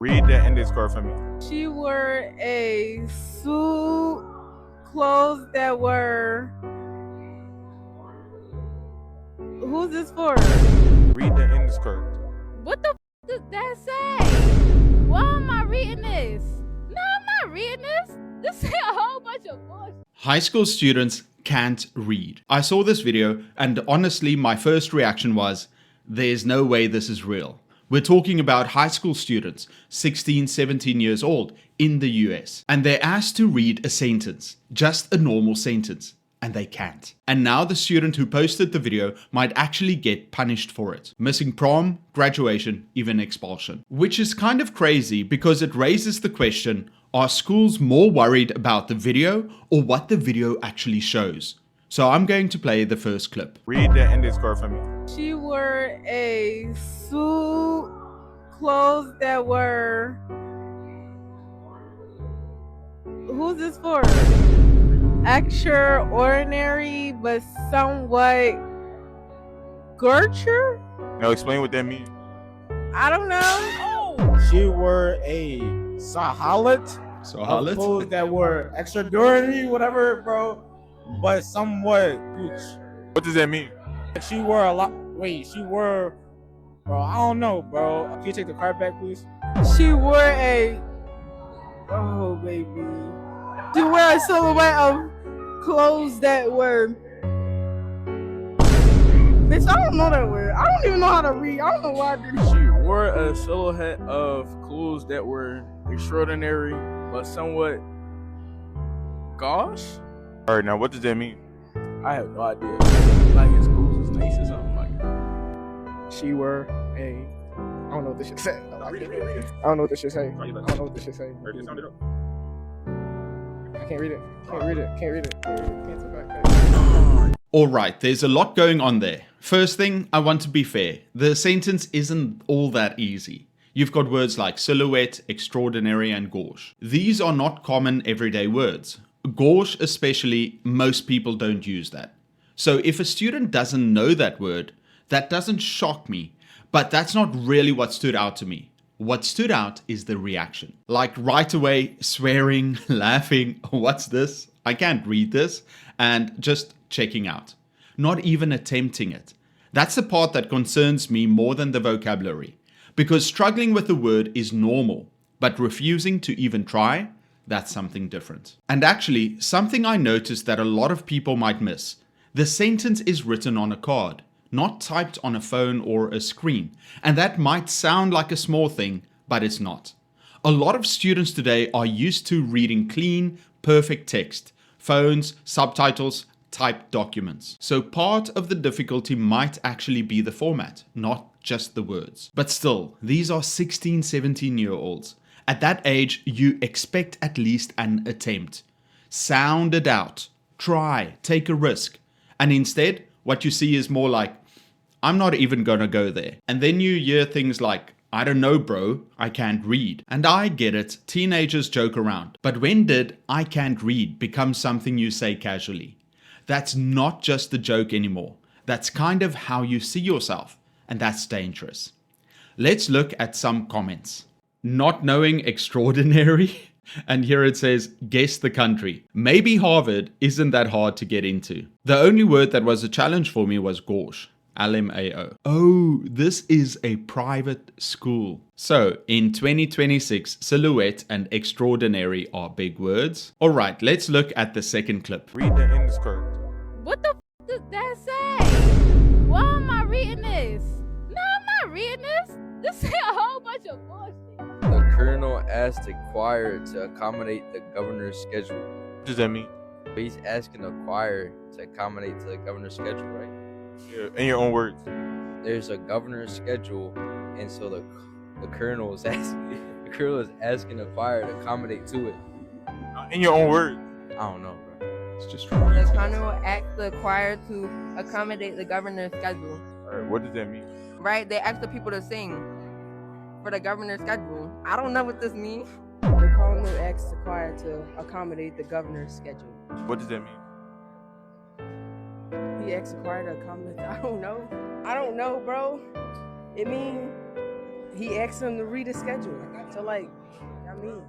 Read the index card for me. She wore a suit, clothes that were. Who's this for? Read the index card. What the does that say? Why am I reading this? No, I'm not reading this. This is a whole bunch of bullshit. High school students can't read. I saw this video and honestly my first reaction was, there's no way this is real. We're talking about high school students, 16, 17 years old, in the US. And they're asked to read a sentence, just a normal sentence, and they can't. And now the student who posted the video might actually get punished for it. Missing prom, graduation, even expulsion. Which is kind of crazy because it raises the question, are schools more worried about the video or what the video actually shows? So I'm going to play the first clip. Read the index card for me. She wore a suit, clothes that were. Who's this for? Extraordinary, but somewhat Gertrude? Now explain what that means. I don't know. She wore a sahalit. Sahalit? Clothes that were extraordinary, whatever, bro. But somewhat gooch. What does that mean? She wore a lot. Wait, she wore. Bro, I don't know, bro. Can you take the card back, please? She wore a. Oh, baby. She wore a silhouette of clothes that were. Bitch, I don't know that word. I don't even know how to read. I don't know why I did this. She wore a silhouette of clothes that were extraordinary, but somewhat gauche. All right, now what does that mean? I have no idea. Like his clothes is nice or something like that. She were a. I don't know what this shit say. I don't know what this shit say. I don't know what this shit say. I can't read it. Can't read it. Can't read it. Cancel back. Alright, there's a lot going on there. First thing, I want to be fair. The sentence isn't all that easy. You've got words like silhouette, extraordinary, and gauche. These are not common everyday words. Gauche especially, most people don't use that. So if a student doesn't know that word, that doesn't shock me, but that's not really what stood out to me. What stood out is the reaction. Like right away, swearing, laughing, what's this? I can't read this, and just checking out. Not even attempting it. That's the part that concerns me more than the vocabulary. Because struggling with the word is normal, but refusing to even try, that's something different. And actually, something I noticed that a lot of people might miss. The sentence is written on a card, not typed on a phone or a screen. And that might sound like a small thing, but it's not. A lot of students today are used to reading clean, perfect text, phones, subtitles, typed documents. So part of the difficulty might actually be the format, not just the words. But still, these are 16, 17-year-olds. At that age, you expect at least an attempt. Sound it out. Try. Take a risk. And instead, what you see is more like, I'm not even gonna go there. And then you hear things like, I don't know, bro, I can't read. And I get it, teenagers joke around. But when did I can't read become something you say casually? That's not just a joke anymore. That's kind of how you see yourself. And that's dangerous. Let's look at some comments. Not knowing extraordinary? And here it says, guess the country. Maybe Harvard isn't that hard to get into. The only word that was a challenge for me was gauche. LMAO. Oh, this is a private school. So, in 2026, silhouette and extraordinary are big words. Alright, let's look at the second clip. Read the index card. What the does that say? Why am I reading this? No, I'm not reading this. This is a whole bunch of bullshit. The colonel asked the choir to accommodate the governor's schedule. What does that mean? He's asking the choir to accommodate to the governor's schedule, right? Yeah, in your own words. There's a governor's schedule, and so the colonel is asking the choir to accommodate to it. In your own words. I don't know, bro. It's just The colonel asked the choir to accommodate the governor's schedule. All right, what does that mean? Right? They asked the people to sing for the governor's schedule. I don't know what this means. The colonel asked the choir to accommodate the governor's schedule. What does that mean? He asked the choir to accommodate. I don't know, bro. It means He asked him to read his schedule. So like, I mean,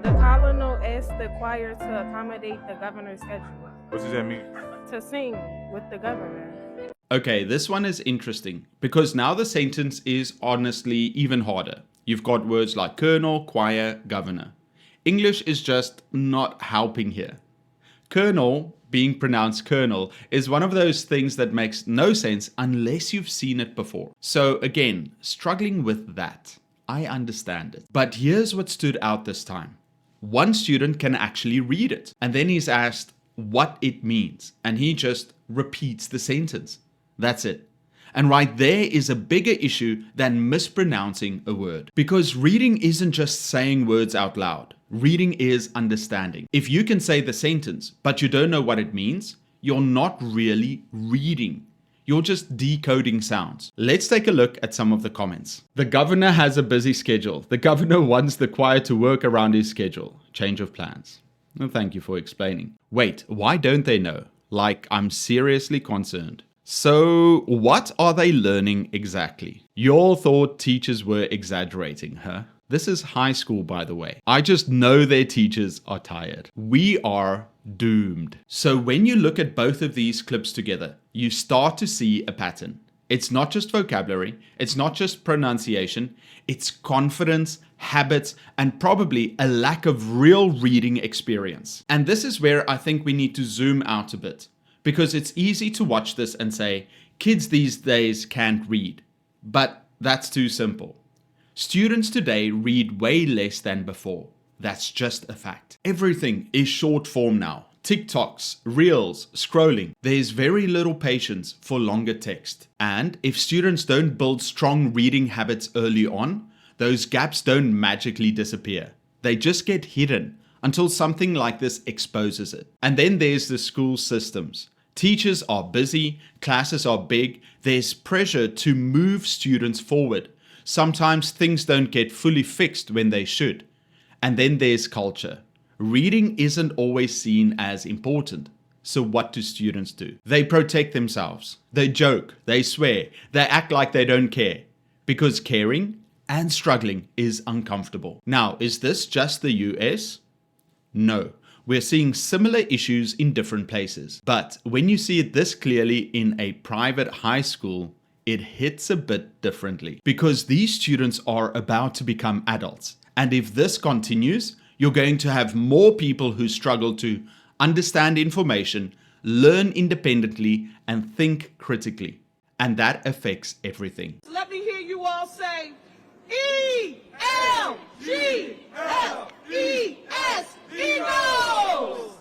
The colonel asked the choir to accommodate the governor's schedule. What does that mean? To sing with the governor. Okay, this one is interesting because now the sentence is honestly even harder. You've got words like colonel, choir, governor. English is just not helping here. Colonel, being pronounced colonel, is one of those things that makes no sense unless you've seen it before. So again, struggling with that. I understand it. But here's what stood out this time. One student can actually read it, and then he's asked what it means, and he just repeats the sentence. That's it. And right there is a bigger issue than mispronouncing a word. Because reading isn't just saying words out loud. Reading is understanding. If you can say the sentence, but you don't know what it means, you're not really reading. You're just decoding sounds. Let's take a look at some of the comments. The governor has a busy schedule. The governor wants the choir to work around his schedule. Change of plans. Well, thank you for explaining. Wait, why don't they know? Like, I'm seriously concerned. So, what are they learning exactly? You all thought teachers were exaggerating, huh? This is high school, by the way. I just know their teachers are tired. We are doomed. So when you look at both of these clips together, you start to see a pattern. It's not just vocabulary, it's not just pronunciation, it's confidence, habits, and probably a lack of real reading experience. And this is where I think we need to zoom out a bit, because it's easy to watch this and say, kids these days can't read. But that's too simple. Students today read way less than before. That's just a fact. Everything is short form now. TikToks, Reels, scrolling. There's very little patience for longer text. And if students don't build strong reading habits early on, those gaps don't magically disappear. They just get hidden until something like this exposes it. And then there's the school systems. Teachers are busy, classes are big, there's pressure to move students forward. Sometimes things don't get fully fixed when they should. And then there's culture. Reading isn't always seen as important. So what do students do? They protect themselves. They joke. They swear. They act like they don't care. Because caring and struggling is uncomfortable. Now, is this just the US? No. We're seeing similar issues in different places. But when you see it this clearly in a private high school, it hits a bit differently. Because these students are about to become adults. And if this continues, you're going to have more people who struggle to understand information, learn independently, and think critically. And that affects everything. Let me hear you all say, E-L-G-L-E-S, Eagles!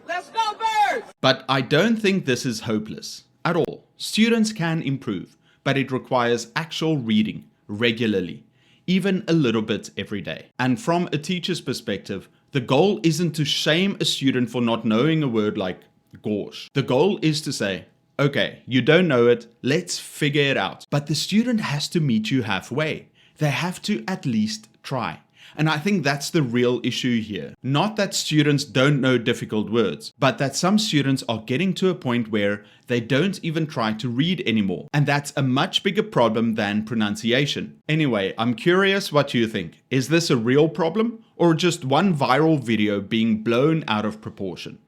Let's go, Birds! But I don't think this is hopeless at all. Students can improve, but it requires actual reading regularly, even a little bit every day. And from a teacher's perspective, the goal isn't to shame a student for not knowing a word like gosh. The goal is to say, okay, you don't know it, let's figure it out. But the student has to meet you halfway. They have to at least try. And I think that's the real issue here. Not that students don't know difficult words, but that some students are getting to a point where they don't even try to read anymore. And that's a much bigger problem than pronunciation. Anyway, I'm curious what you think. Is this a real problem or just one viral video being blown out of proportion?